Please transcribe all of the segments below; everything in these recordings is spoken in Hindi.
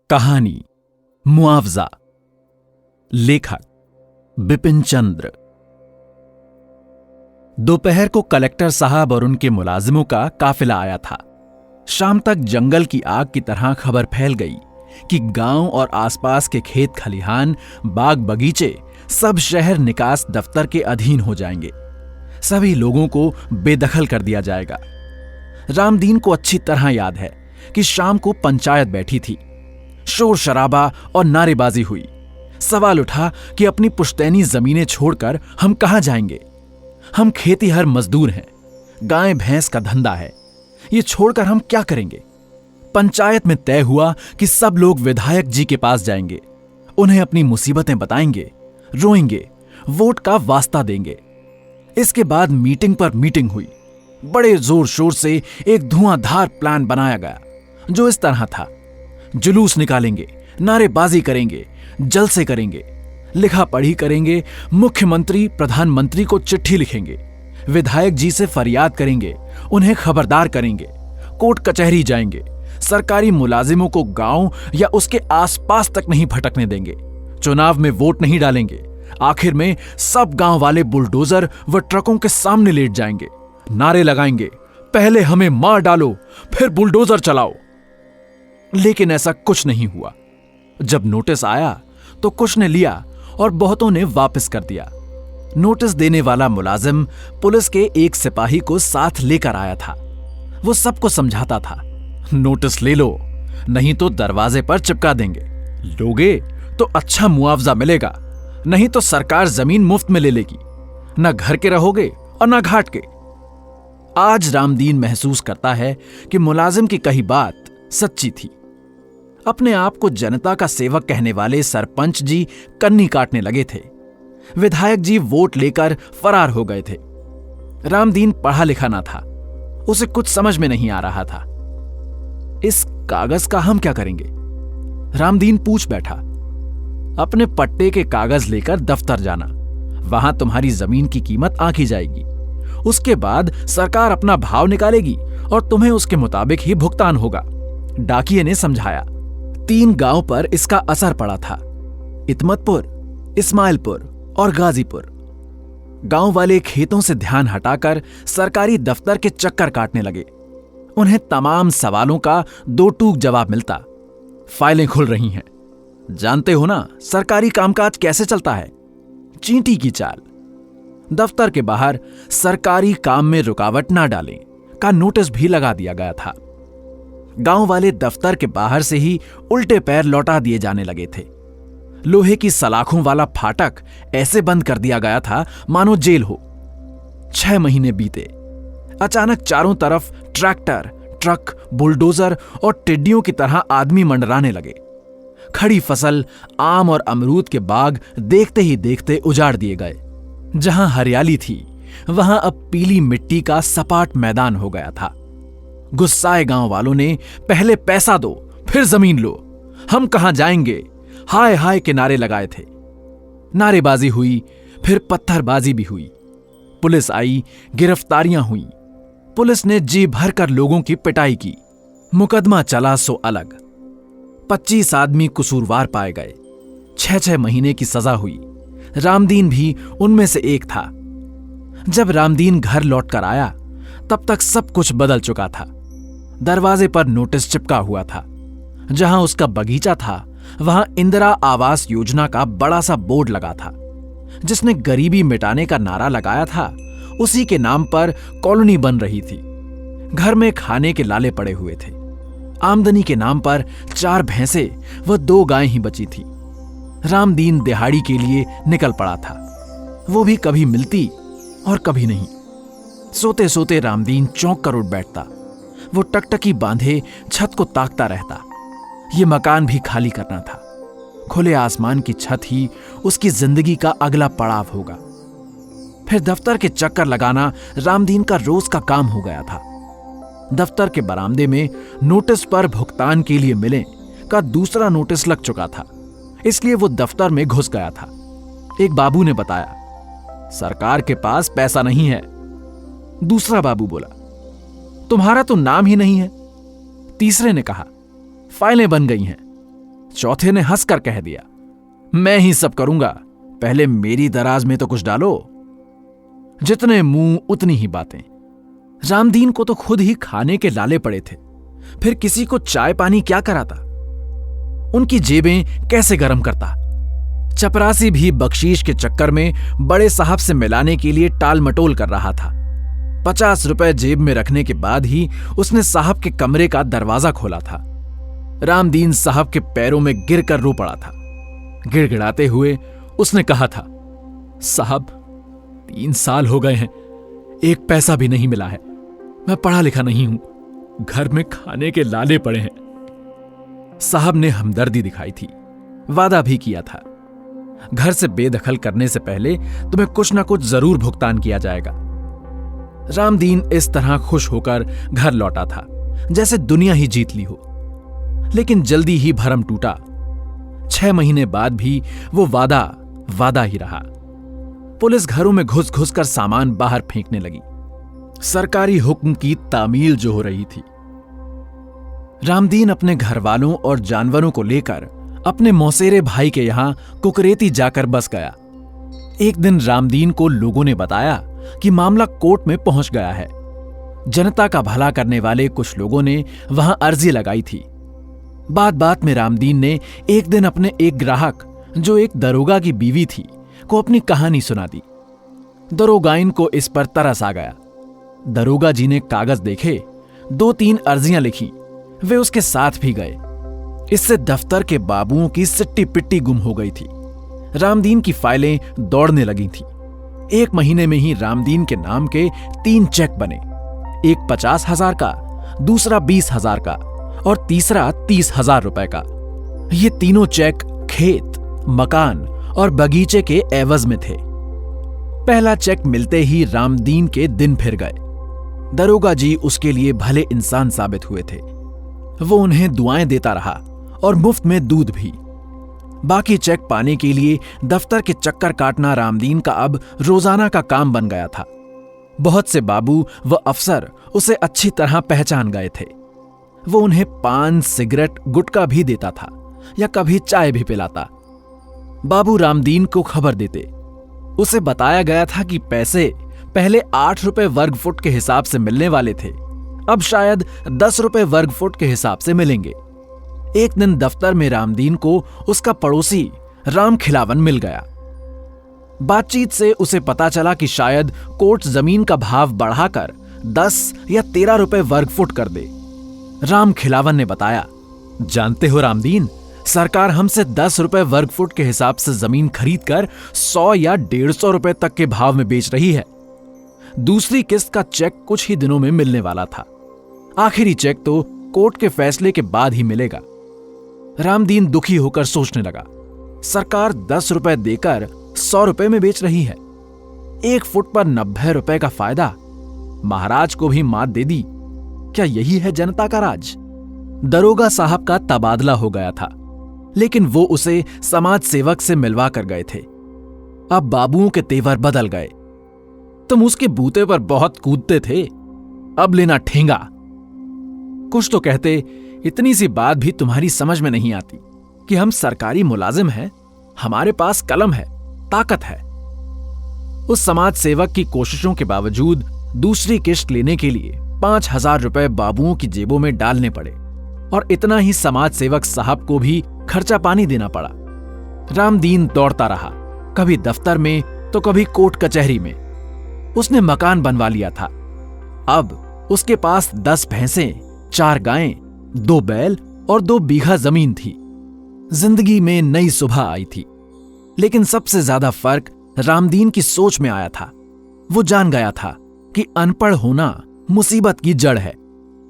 कहानी मुआवजा। लेखक बिपिन चंद्र। दोपहर को कलेक्टर साहब और उनके मुलाजिमों का काफिला आया था। शाम तक जंगल की आग की तरह खबर फैल गई कि गांव और आसपास के खेत खलिहान, बाग बगीचे सब शहर निकास दफ्तर के अधीन हो जाएंगे। सभी लोगों को बेदखल कर दिया जाएगा। रामदीन को अच्छी तरह याद है कि शाम को पंचायत बैठी थी। शोर शराबा और नारेबाजी हुई। सवाल उठा कि अपनी पुश्तैनी जमीनें छोड़कर हम कहां जाएंगे। हम खेतीहर मजदूर हैं, गाय भैंस का धंधा है, ये छोड़कर हम क्या करेंगे। पंचायत में तय हुआ कि सब लोग विधायक जी के पास जाएंगे, उन्हें अपनी मुसीबतें बताएंगे, रोएंगे, वोट का वास्ता देंगे। इसके बाद मीटिंग पर मीटिंग हुई। बड़े जोर शोर से एक धुआंधार प्लान बनाया गया जो इस तरह था: जुलूस निकालेंगे, नारेबाजी करेंगे, जलसे करेंगे, लिखा पढ़ी करेंगे, मुख्यमंत्री प्रधानमंत्री को चिट्ठी लिखेंगे, विधायक जी से फरियाद करेंगे, उन्हें खबरदार करेंगे, कोर्ट कचहरी जाएंगे, सरकारी मुलाजिमों को गांव या उसके आसपास तक नहीं भटकने देंगे, चुनाव में वोट नहीं डालेंगे। आखिर में सब गांव वाले बुलडोजर व ट्रकों के सामने लेट जाएंगे, नारे लगाएंगे, पहले हमें मार डालो, फिर बुलडोजर चलाओ। लेकिन ऐसा कुछ नहीं हुआ। जब नोटिस आया तो कुछ ने लिया और बहुतों ने वापस कर दिया। नोटिस देने वाला मुलाजिम पुलिस के एक सिपाही को साथ लेकर आया था। वो सबको समझाता था, नोटिस ले लो, नहीं तो दरवाजे पर चिपका देंगे। लोगे तो अच्छा मुआवजा मिलेगा, नहीं तो सरकार जमीन मुफ्त में ले लेगी। न घर के रहोगे और न घाट के। आज रामदीन महसूस करता है कि मुलाजिम की कही बात सच्ची थी। अपने आप को जनता का सेवक कहने वाले सरपंच जी कन्नी काटने लगे थे। विधायक जी वोट लेकर फरार हो गए थे। रामदीन पढ़ा लिखा ना था, उसे कुछ समझ में नहीं आ रहा था। इस कागज का हम क्या करेंगे? रामदीन पूछ बैठा। अपने पट्टे के कागज लेकर दफ्तर जाना, वहां तुम्हारी जमीन की कीमत आंकी जाएगी। उसके बाद सरकार अपना भाव निकालेगी और तुम्हें उसके मुताबिक ही भुगतान होगा, डाकिये ने समझाया। 3 गांव पर इसका असर पड़ा था: इतमतपुर, इस्माइलपुर और गाजीपुर। गांव वाले खेतों से ध्यान हटाकर सरकारी दफ्तर के चक्कर काटने लगे। उन्हें तमाम सवालों का 2 टूक जवाब मिलता। फाइलें खुल रही हैं। जानते हो ना सरकारी कामकाज कैसे चलता है? चींटी की चाल। दफ्तर के बाहर सरकारी काम में रुकावट ना डालें का नोटिस भी लगा दिया गया था। गांव वाले दफ्तर के बाहर से ही उल्टे पैर लौटा दिए जाने लगे थे। लोहे की सलाखों वाला फाटक ऐसे बंद कर दिया गया था मानो जेल हो। 6 महीने बीते। अचानक चारों तरफ ट्रैक्टर, ट्रक, बुलडोजर और टिड्डियों की तरह आदमी मंडराने लगे। खड़ी फसल, आम और अमरूद के बाग देखते ही देखते उजाड़ दिए गए। जहां हरियाली थी वहां अब पीली मिट्टी का सपाट मैदान हो गया था। गुस्साए गांव वालों ने पहले पैसा दो फिर जमीन लो, हम कहां जाएंगे, हाय हाय के नारे लगाए थे। नारेबाजी हुई, फिर पत्थरबाजी भी हुई। पुलिस आई, गिरफ्तारियां हुई। पुलिस ने जी भरकर लोगों की पिटाई की। मुकदमा चला सो अलग। 25 आदमी कसूरवार पाए गए। 6-6 महीने की सजा हुई। रामदीन भी उनमें से एक था। जब रामदीन घर लौटकर आया तब तक सब कुछ बदल चुका था। दरवाजे पर नोटिस चिपका हुआ था। जहां उसका बगीचा था वहां इंदिरा आवास योजना का बड़ा सा बोर्ड लगा था। जिसने गरीबी मिटाने का नारा लगाया था उसी के नाम पर कॉलोनी बन रही थी। घर में खाने के लाले पड़े हुए थे। आमदनी के नाम पर 4 भैंसे व 2 गायें ही बची थी। रामदीन दिहाड़ी के लिए निकल पड़ा था। वो भी कभी मिलती और कभी नहीं। सोते सोते रामदीन चौंक कर उठ बैठता। वो टकटकी बांधे छत को ताकता रहता। ये मकान भी खाली करना था। खुले आसमान की छत ही उसकी जिंदगी का अगला पड़ाव होगा। फिर दफ्तर के चक्कर लगाना रामदीन का रोज का काम हो गया था। दफ्तर के बरामदे में नोटिस पर भुगतान के लिए मिले का दूसरा नोटिस लग चुका था, इसलिए वो दफ्तर में घुस गया था। एक बाबू ने बताया, सरकार के पास पैसा नहीं है। दूसरा बाबू बोला, तुम्हारा तो नाम ही नहीं है। तीसरे ने कहा, फाइलें बन गई हैं। चौथे ने हंसकर कह दिया, मैं ही सब करूंगा, पहले मेरी दराज में तो कुछ डालो। जितने मुंह उतनी ही बातें। रामदीन को तो खुद ही खाने के लाले पड़े थे, फिर किसी को चाय पानी क्या कराता, उनकी जेबें कैसे गर्म करता। चपरासी भी बख्शीश के चक्कर में बड़े साहब से मिलाने के लिए टाल मटोल कर रहा था। 50 रुपए जेब में रखने के बाद ही उसने साहब के कमरे का दरवाजा खोला था। रामदीन साहब के पैरों में गिरकर रो पड़ा था। गिड़गिड़ाते हुए उसने कहा था, साहब 3 साल हो गए हैं, एक पैसा भी नहीं मिला है, मैं पढ़ा लिखा नहीं हूं, घर में खाने के लाले पड़े हैं। साहब ने हमदर्दी दिखाई थी, वादा भी किया था, घर से बेदखल करने से पहले तुम्हें कुछ ना कुछ जरूर भुगतान किया जाएगा। रामदीन इस तरह खुश होकर घर लौटा था जैसे दुनिया ही जीत ली हो, लेकिन जल्दी ही भरम टूटा। 6 महीने बाद भी वो वादा ही रहा। पुलिस घरों में घुस घुस कर सामान बाहर फेंकने लगी। सरकारी हुक्म की तामील जो हो रही थी। रामदीन अपने घर वालों और जानवरों को लेकर अपने मौसेरे भाई के यहां कुकरेती जाकर बस गया। एक दिन रामदीन को लोगों ने बताया कि मामला कोर्ट में पहुंच गया है। जनता का भला करने वाले कुछ लोगों ने वहां अर्जी लगाई थी। बात बात में रामदीन ने एक दिन अपने एक ग्राहक, जो एक दरोगा की बीवी थी, को अपनी कहानी सुना दी। दरोगाइन को इस पर तरस आ गया। दरोगा जी ने कागज देखे, 2-3 अर्जियां लिखी, वे उसके साथ भी गए। इससे दफ्तर के बाबुओं की सिट्टी पिट्टी गुम हो गई थी। रामदीन की फाइलें दौड़ने लगी थी। 1 महीने में ही रामदीन के नाम के 3 चेक बने, एक 50,000 का, दूसरा 20,000 का और तीसरा 30,000 रुपए का। ये तीनों चेक खेत, मकान और बगीचे के एवज में थे। पहला चेक मिलते ही रामदीन के दिन फिर गए। दरोगा जी उसके लिए भले इंसान साबित हुए थे। वो उन्हें दुआएं देता रहा और मुफ्त में दूध भी। बाकी चेक पाने के लिए दफ्तर के चक्कर काटना रामदीन का अब रोजाना का काम बन गया था। बहुत से बाबू व अफसर उसे अच्छी तरह पहचान गए थे। वो उन्हें पान, सिगरेट, गुटखा भी देता था या कभी चाय भी पिलाता। बाबू रामदीन को खबर देते। उसे बताया गया था कि पैसे पहले 8 रुपए वर्ग फुट के हिसाब से मिलने वाले थे, अब शायद 10 रुपए वर्ग फुट के हिसाब से मिलेंगे। एक दिन दफ्तर में रामदीन को उसका पड़ोसी राम खिलावन मिल गया। बातचीत से उसे पता चला कि शायद कोर्ट जमीन का भाव बढ़ाकर 10 या 13 रुपए वर्ग फुट कर दे। राम खिलावन ने बताया, जानते हो रामदीन, सरकार हमसे 10 रुपए वर्ग फुट के हिसाब से जमीन खरीदकर 100 या 150 रुपए तक के भाव में बेच रही है। दूसरी किस्त का चेक कुछ ही दिनों में मिलने वाला था। आखिरी चेक तो कोर्ट के फैसले के बाद ही मिलेगा। रामदीन दुखी होकर सोचने लगा, सरकार 10 रुपए देकर 100 रुपए में बेच रही है। 1 फुट पर 90 रुपए का फायदा। महाराज को भी मात दे दी। क्या यही है जनता का राज? दरोगा साहब का तबादला हो गया था, लेकिन वो उसे समाज सेवक से मिलवा कर गए थे। अब बाबुओं के तेवर बदल गए। तुम उसके बूते पर बहुत कूदते थे, अब लेना ठेंगा। कुछ तो कहते, इतनी सी बात भी तुम्हारी समझ में नहीं आती कि हम सरकारी मुलाजिम हैं, हमारे पास कलम है, ताकत है। उस समाज सेवक की कोशिशों के बावजूद दूसरी किश्त लेने के लिए 5,000 रुपए बाबुओं की जेबों में डालने पड़े और इतना ही समाज सेवक साहब को भी खर्चा पानी देना पड़ा। रामदीन दौड़ता रहा, कभी दफ्तर में तो कभी कोर्ट कचहरी में। उसने मकान बनवा लिया था। अब उसके पास 10 भैंसें, 4 गायें, 2 बैल और 2 बीघा जमीन थी। जिंदगी में नई सुबह आई थी। लेकिन सबसे ज्यादा फर्क रामदीन की सोच में आया था। वो जान गया था कि अनपढ़ होना मुसीबत की जड़ है।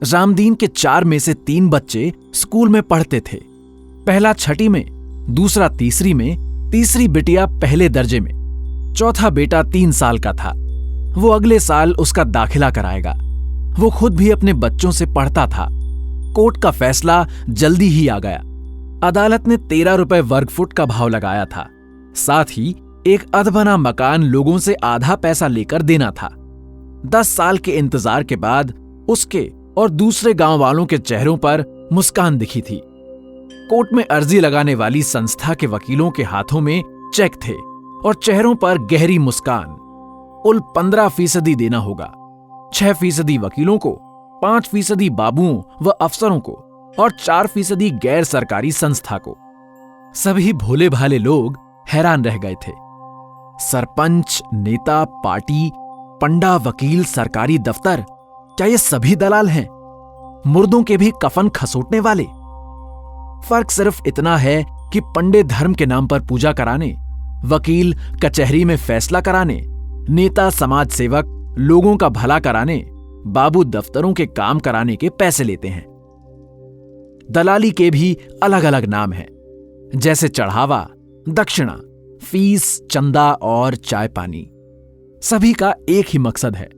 रामदीन के 4 में से 3 बच्चे स्कूल में पढ़ते थे। पहला 6ठी में, दूसरा 3री में, तीसरी बिटिया पहले दर्जे में, चौथा बेटा 3 साल का था। वो अगले साल उसका दाखिला कराएगा। वो खुद भी अपने बच्चों से पढ़ता था। कोर्ट का फैसला जल्दी ही आ गया। अदालत ने 13 रुपए वर्ग फुट का भाव लगाया था। साथ ही एक अधबना मकान लोगों से आधा पैसा लेकर देना था। 10 साल के इंतजार के बाद उसके और दूसरे गांव वालों के चेहरों पर मुस्कान दिखी थी। कोर्ट में अर्जी लगाने वाली संस्था के वकीलों के हाथों में चेक थे और चेहरों पर गहरी मुस्कान। कुल 15% देना होगा, 6% वकीलों को, 5% बाबुओं व अफसरों को और 4% गैर सरकारी संस्था को। सभी भोले भाले लोग हैरान रह गए थे। सरपंच, नेता, पार्टी, पंडा, वकील, सरकारी दफ्तर, क्या ये सभी दलाल हैं? मुर्दों के भी कफन खसोटने वाले? फर्क सिर्फ इतना है कि पंडित धर्म के नाम पर पूजा कराने, वकील कचहरी में फैसला कराने, नेता समाज सेवक लोगों का भला कराने, बाबू दफ्तरों के काम कराने के पैसे लेते हैं। दलाली के भी अलग अलग नाम हैं, जैसे चढ़ावा, दक्षिणा, फीस, चंदा और चाय पानी। सभी का एक ही मकसद है,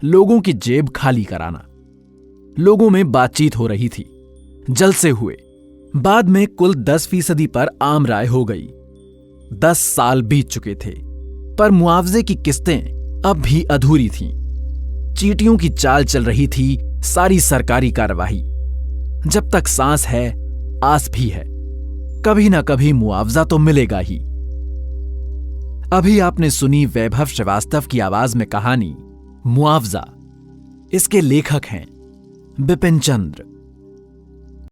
लोगों की जेब खाली कराना। लोगों में बातचीत हो रही थी, जलसे हुए। बाद में कुल 10% पर आम राय हो गई। 10 साल बीत चुके थे, पर मुआवजे की किस्तें अब भी अधूरी थीं। चींटियों की चाल चल रही थी सारी सरकारी कार्यवाही। जब तक सांस है, आस भी है, कभी ना कभी मुआवजा तो मिलेगा ही। अभी आपने सुनी वैभव श्रीवास्तव की आवाज में कहानी मुआवजा। इसके लेखक हैं बिपिन चंद्र।